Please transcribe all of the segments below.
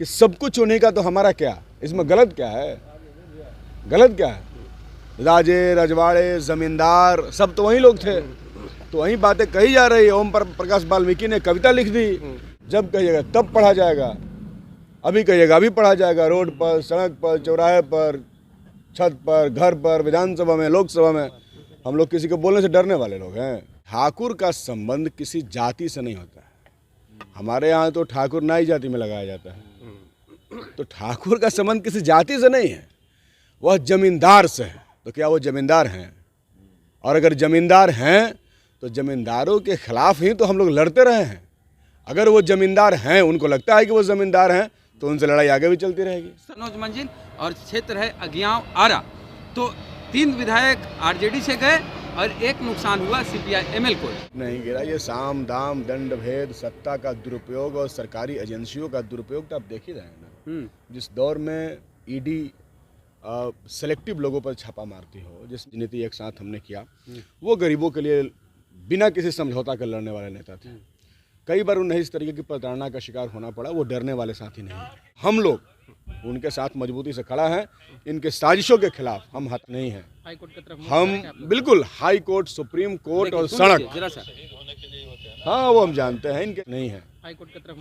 कि सब कुछ उन्हीं का तो हमारा क्या, इसमें गलत क्या है? गलत क्या है? राजे रजवाड़े जमींदार सब तो वही लोग थे, तो वही बातें कही जा रही है। ओम प्रकाश वाल्मीकि ने कविता लिख दी, जब कहिएगा तब पढ़ा जाएगा, अभी कहिएगा अभी पढ़ा जाएगा। रोड पर, सड़क पर, चौराहे पर, छत पर, घर पर, विधानसभा में, लोकसभा में। हम लोग किसी को बोलने से डरने वाले लोग हैं? ठाकुर का संबंध किसी जाति से नहीं होता है। हमारे यहाँ तो ठाकुर नाई जाति में लगाया जाता है, तो ठाकुर का संबंध किसी जाति से नहीं है, वह जमींदार से है। तो क्या वो जमींदार हैं? और अगर जमींदार हैं तो जमींदारों के खिलाफ ही तो हम लोग लड़ते रहे हैं। अगर वो जमींदार हैं, उनको लगता है कि वो जमींदार हैं, तो उनसे लड़ाई आगे भी चलती रहेगी। सनोज मंजिल और क्षेत्र है अगियाव आरा। तो 3 विधायक आरजेडी से गए और एक नुकसान हुआ CPI-ML को। नहीं गिरा। ये साम दाम दंड भेद, सत्ता का दुरुपयोग और सरकारी एजेंसियों का दुरुपयोग तो आप देख ही रहे हैं ना। जिस दौर में ईडी सेलेक्टिव लोगों पर छापा मारती हो, जिस नीति एक साथ हमने किया, वो गरीबों के लिए बिना किसी समझौता के लड़ने वाले नेता थे। कई बार उन्हें इस तरीके की प्रताड़ना का शिकार होना पड़ा, वो डरने वाले साथी नहीं। हम लोग उनके साथ मजबूती से खड़ा है। इनके साजिशों के खिलाफ हम हाथ नहीं हैं। हम बिल्कुल हाई कोर्ट, सुप्रीम कोर्ट और सड़क, हाँ वो हम जानते हैं, इनके नहीं है।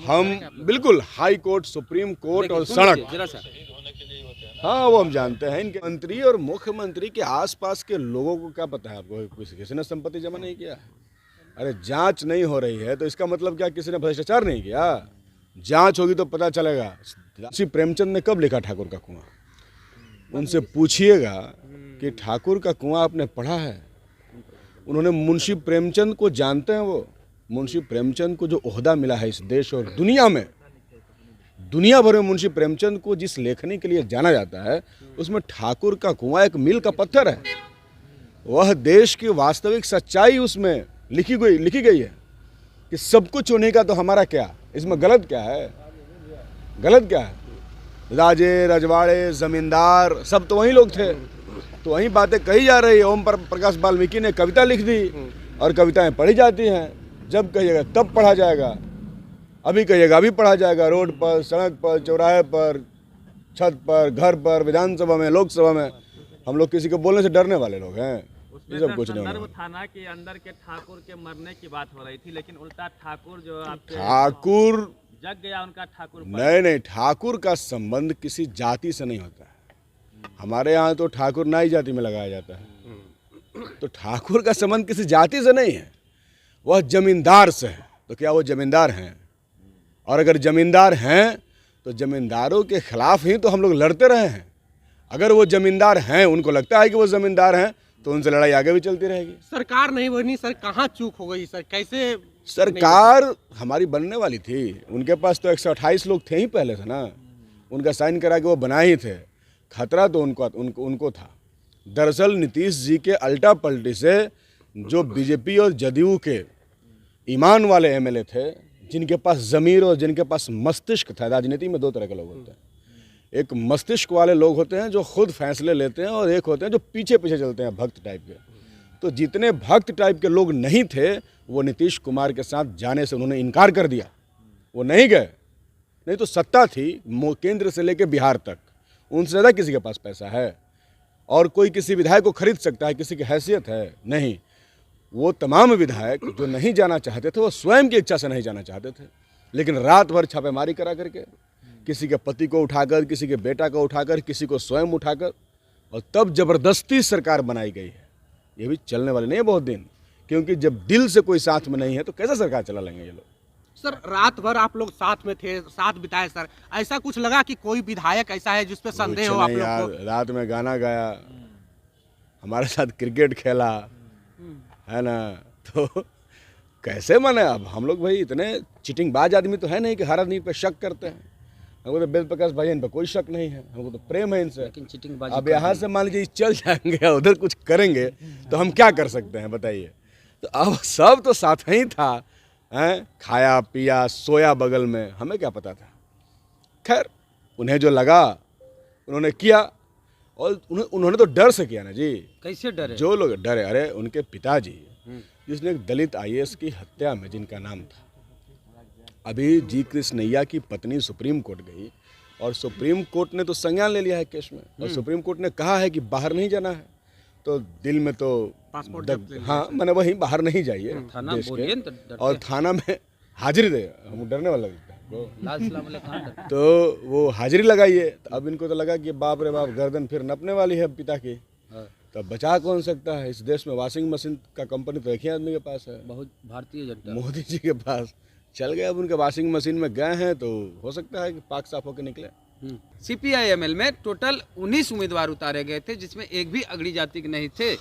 हम बिल्कुल हाई कोर्ट, सुप्रीम कोर्ट और सड़क, हाँ वो हम जानते हैं। इनके मंत्री और मुख्यमंत्री के आसपास के लोगों को क्या पता है आपको? किसी ने संपत्ति जमा नहीं किया? अरे जांच नहीं हो रही है तो इसका मतलब क्या किसी ने भ्रष्टाचार नहीं किया? जांच होगी तो पता चलेगा। मुंशी प्रेमचंद ने कब लिखा ठाकुर का कुआं? उनसे पूछिएगा कि ठाकुर का कुआं आपने पढ़ा है? उन्होंने मुंशी प्रेमचंद को जानते हैं। वो मुंशी प्रेमचंद को जो ओहदा मिला है इस देश और दुनिया में, दुनिया भर में मुंशी प्रेमचंद को जिस लेखनी के लिए जाना जाता है, उसमें ठाकुर का कुआं एक मील का पत्थर है। वह देश की वास्तविक सच्चाई उसमें लिखी गई है कि सब कुछ उन्हीं का तो हमारा क्या, इसमें गलत क्या है? गलत क्या है? राजे रजवाड़े जमींदार सब तो वही लोग थे, तो वही बातें कही जा रही है। ओम प्रकाश वाल्मीकि ने कविता लिख दी और कविताएं पढ़ी जाती हैं, जब कहिएगा तब पढ़ा जाएगा, अभी कहिएगा अभी पढ़ा जाएगा। रोड पर, सड़क पर, चौराहे पर, छत पर, घर पर, विधानसभा में, लोकसभा में। हम लोग किसी को बोलने से डरने वाले लोग हैं? ये सब कुछ नहीं होगा। थाना के अंदर के ठाकुर के मरने की बात हो रही थी, लेकिन उल्टा ठाकुर जो ठाकुर जग गया उनका ठाकुर। नहीं, ठाकुर का संबंध किसी जाति से नहीं होता है। हमारे यहाँ तो ठाकुर नाई जाति में लगाया जाता है, तो ठाकुर का संबंध किसी जाति से नहीं है, वह जमींदार से है। तो क्या वो जमींदार हैं? और अगर जमींदार हैं तो जमींदारों के खिलाफ ही तो हम लोग लड़ते रहे हैं। अगर वो जमींदार हैं, उनको लगता है कि वो जमींदार हैं, तो उनसे लड़ाई आगे भी चलती रहेगी। सरकार नहीं बनी सर, कहाँ चूक हो गई सर? कैसे सरकार हमारी बनने वाली थी? उनके पास तो 128 लोग थे ही पहले से ना, उनका साइन करा के वो बनाए ही थे। खतरा तो उनको था। दरअसल नीतीश जी के अल्टा पलटी से जो बीजेपी और जदयू के ईमान वाले MLA थे, जिनके पास ज़मीर और जिनके पास मस्तिष्क था। राजनीति में 2 तरह के लोग होते हैं, एक मस्तिष्क वाले लोग होते हैं जो खुद फैसले लेते हैं, और एक होते हैं जो पीछे पीछे चलते हैं, भक्त टाइप के। तो जितने भक्त टाइप के लोग नहीं थे, वो नीतीश कुमार के साथ जाने से उन्होंने इनकार कर दिया, वो नहीं गए। नहीं तो सत्ता थी केंद्र से लेकर बिहार तक, उनसे ज़्यादा किसी के पास पैसा है, और कोई किसी विधायक को खरीद सकता है, किसी की हैसियत है? नहीं। वो तमाम विधायक जो नहीं जाना चाहते थे, वो स्वयं की इच्छा से नहीं जाना चाहते थे, लेकिन रात भर छापेमारी करा करके, किसी के पति को उठाकर, किसी के बेटा को उठाकर, किसी को स्वयं उठाकर, और तब जबरदस्ती सरकार बनाई गई है। ये भी चलने वाले नहीं है बहुत दिन, क्योंकि जब दिल से कोई साथ में नहीं है तो कैसे सरकार चला लेंगे ये लोग? सर रात भर आप लोग साथ में थे, साथ बिताए सर, ऐसा कुछ लगा कि कोई विधायक ऐसा है जिस पे संदेह हो आप लोग को? रात में गाना गाया, हमारे साथ क्रिकेट खेला, है ना, तो कैसे माने? अब हम लोग भाई इतने चिटिंगबाज आदमी तो है नहीं कि हर आदमी पे शक करते हैं। हमको तो वेद प्रकाश भाई इन पर कोई शक नहीं है, हमको तो प्रेम है इनसे। अब यहाँ से मान लीजिए चल जाएंगे, उधर कुछ करेंगे तो हम क्या कर सकते हैं बताइए? तो अब सब तो साथ ही था, हैं, खाया पिया सोया बगल में, हमें क्या पता था? खैर उन्हें जो लगा उन्होंने किया, और उन्होंने तो डर से किया ना जी। कैसे डरे? जो लोग डरे, अरे उनके पिताजी जिसने एक दलित IAS की हत्या में जिनका नाम था, अभी जी कृष्णैया की पत्नी सुप्रीम कोर्ट गई और सुप्रीम कोर्ट ने तो संज्ञान ले लिया है केस में, और सुप्रीम कोर्ट ने कहा है कि बाहर नहीं जाना है, तो दिल में तो पासपोर्ट जब्त ले लिया। हाँ मैंने वही बाहर नहीं जाइए थाना देश बोलिए के, न तो डरते और थाना में हाजिरी दे, हम डरने वाला लगता है वो। लाल सलाम वाले कहाँ डरते? तो वो हाजिरी लगाइए, तो अब इनको तो लगा कि बाप रे बाप गर्दन फिर नपने वाली है पिता की, हाँ, तब बचा कौन सकता है। इस देश में वॉशिंग मशीन का कंपनी तो एक ही आदमी के पास है, बहुत भारतीय जनता। मोदी जी के पास चल गए। अब उनके वॉशिंग मशीन में गए हैं तो हो सकता है कि पाक साफ होकर निकले। CPI-ML में टोटल 19 उम्मीदवार उतारे गए थे, जिसमें एक भी अगड़ी जाति के नहीं थे।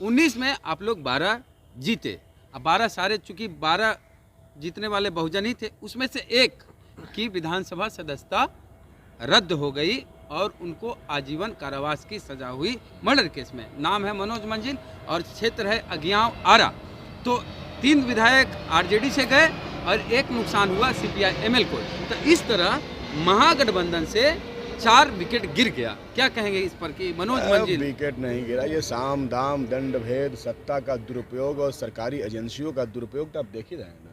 19 में आप लोग 12 जीते। अब 12 सारे, चूंकि 12 जीतने वाले बहुजन ही थे, उसमें से एक की विधानसभा सदस्यता रद्द हो गई और उनको आजीवन कारावास की सजा हुई मर्डर केस में। नाम है मनोज मंजिल और क्षेत्र है अगियाव आरा। तो 3 विधायक RJD से गए और एक नुकसान हुआ CPI-ML को। तो इस तरह महागठबंधन से 4 विकेट गिर गया। क्या कहेंगे इस पर कि मनोज मंजिल? विकेट नहीं गिरा, ये साम दाम दंड भेद, सत्ता का दुरुपयोग और सरकारी एजेंसियों का दुरुपयोग तो आप देख ही रहे हैं ना।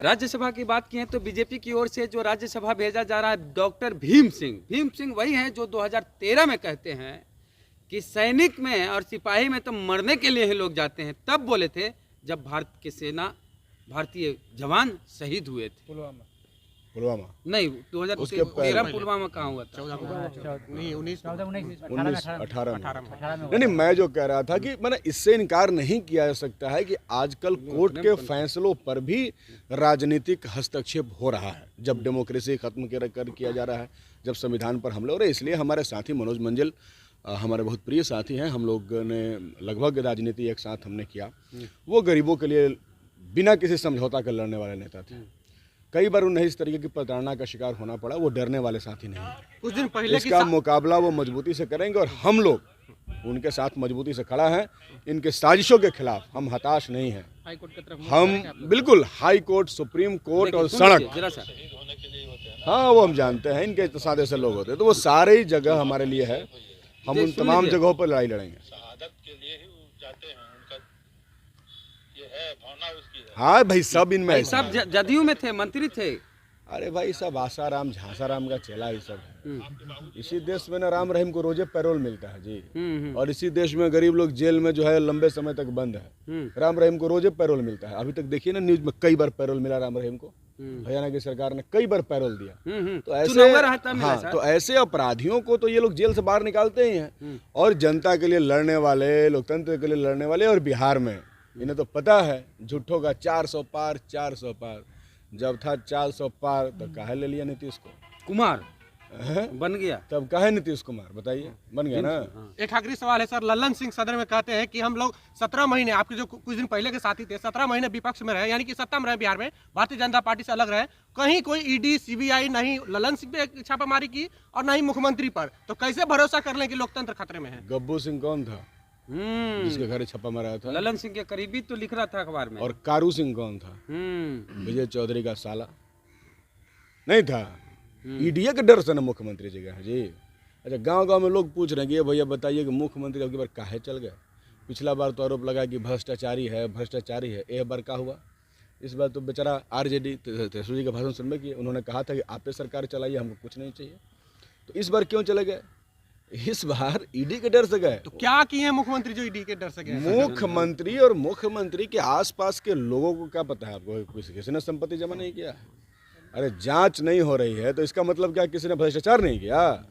राज्यसभा की बात की है तो बीजेपी की ओर से जो राज्यसभा भेजा जा रहा है डॉक्टर भीम सिंह वही हैं जो 2013 में कहते हैं कि सैनिक में और सिपाही में तो मरने के लिए ही लोग जाते हैं। तब बोले थे जब भारतीय जवान शहीद हुए थे। पुलवामा नहीं, उसके 2013 पहले। पुलवामा कहाँ हुआ था? 1918 में। नहीं, मैं जो कह रहा था कि मैंने इससे इनकार नहीं किया जा सकता है कि आजकल कोर्ट के फैसलों पर भी राजनीतिक हस्तक्षेप हो रहा है। जब डेमोक्रेसी खत्म किया जा रहा है, जब संविधान पर हमले हो रहे, इसलिए हमारे साथी मनोज मंजिल हमारे बहुत प्रिय साथी हैं। हम लोग ने लगभग राजनीति एक साथ हमने किया। वो गरीबों के लिए बिना किसी समझौता के लड़ने वाले नेता थे। कई बार उन्हें इस तरीके की प्रताड़ना का शिकार होना पड़ा। वो डरने वाले साथी नहीं हैं। कुछ दिन पहले इसका मुकाबला वो मजबूती से करेंगे और हम लोग उनके साथ मजबूती से खड़ा हैं। इनके साजिशों के खिलाफ हम हताश नहीं हैं। हाईकोर्ट की तरफ हम बिल्कुल हाई कोर्ट, सुप्रीम कोर्ट और सड़क, जरा सा हाँ वो हम जानते हैं। इनके तो सादे से लोग होते हैं, तो वो सारे ही जगह हमारे लिए है। हम उन तमाम जगहों पर लड़ाई लड़ेंगे। हाँ भाई, सब इनमें ऐसा सब जदयू में थे, मंत्री थे। अरे भाई सब आसाराम झांसाराम का चेला ही सब है। इसी देश में ना राम रहीम को रोजे पैरोल मिलता है जी। और इसी देश में गरीब लोग जेल में जो है लंबे समय तक बंद है। राम रहीम को रोजे पैरोल मिलता है। अभी तक देखिए ना न्यूज में कई बार पैरोल मिला राम रहीम को। हरियाणा की सरकार ने कई बार पैरोल दिया। तो ऐसे हाँ, तो ऐसे अपराधियों को तो ये लोग जेल से बाहर निकालते ही हैं। और जनता के लिए लड़ने वाले, लोकतंत्र के लिए लड़ने वाले, और बिहार में इन्हें तो पता है झूठों का 400 पार 400 पार। जब था 400 पार तो काहे ले लिया नीतीश को? कुमार बन गया, तब काहे नीतीश कुमार? बताइए, बन गया ना। एक आखिरी सवाल है सर। लल्लन सिंह सदर में कहते हैं कि हम लोग 17 महीने, आपके जो कुछ दिन पहले के साथी थे, 17 महीने विपक्ष में रहे, यानी कि सत्ता में रहे बिहार में, भारतीय जनता पार्टी से अलग रहे, कहीं कोई ईडी CBI नहीं लल्लन सिंह पे छापामारी की और नहीं मुख्यमंत्री पर, तो कैसे भरोसा कर लें कि लोकतंत्र खतरे में है? गब्बू सिंह कौन था जिसके घर छापा मारा था? ललन सिंह के करीबी तो लिख रहा था अखबार में। और कारू सिंह कौन था? विजय चौधरी का साला नहीं था। ईडीए के डर से ना मुख्यमंत्री जी गए जी। अच्छा, गांव-गांव में लोग पूछ रहे हैं कि ये भैया बताइए कि मुख्यमंत्री अब की बार काहे चल गए? पिछला बार तो आरोप लगा कि भ्रष्टाचारी है। एक बार का हुआ? इस बार तो बेचारा RJD तेजस्वी जी का भाषण सुनने की, उन्होंने कहा था कि आप पे सरकार चलाइए, हमको कुछ नहीं चाहिए। तो इस बार क्यों चले गए? इस बार ईडी के डर से गए। तो क्या किए मुख्यमंत्री जो ईडी के डर से गए? मुख्यमंत्री और मुख्यमंत्री के आसपास के लोगों को क्या पता है आपको? किसी ने संपत्ति जमा नहीं किया? अरे जांच नहीं हो रही है तो इसका मतलब क्या किसी ने भ्रष्टाचार नहीं किया?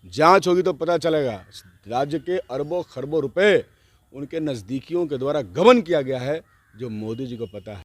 जांच होगी तो पता चलेगा। राज्य के अरबों खरबों रुपए उनके नजदीकियों के द्वारा गबन किया गया है, जो मोदी जी को पता है।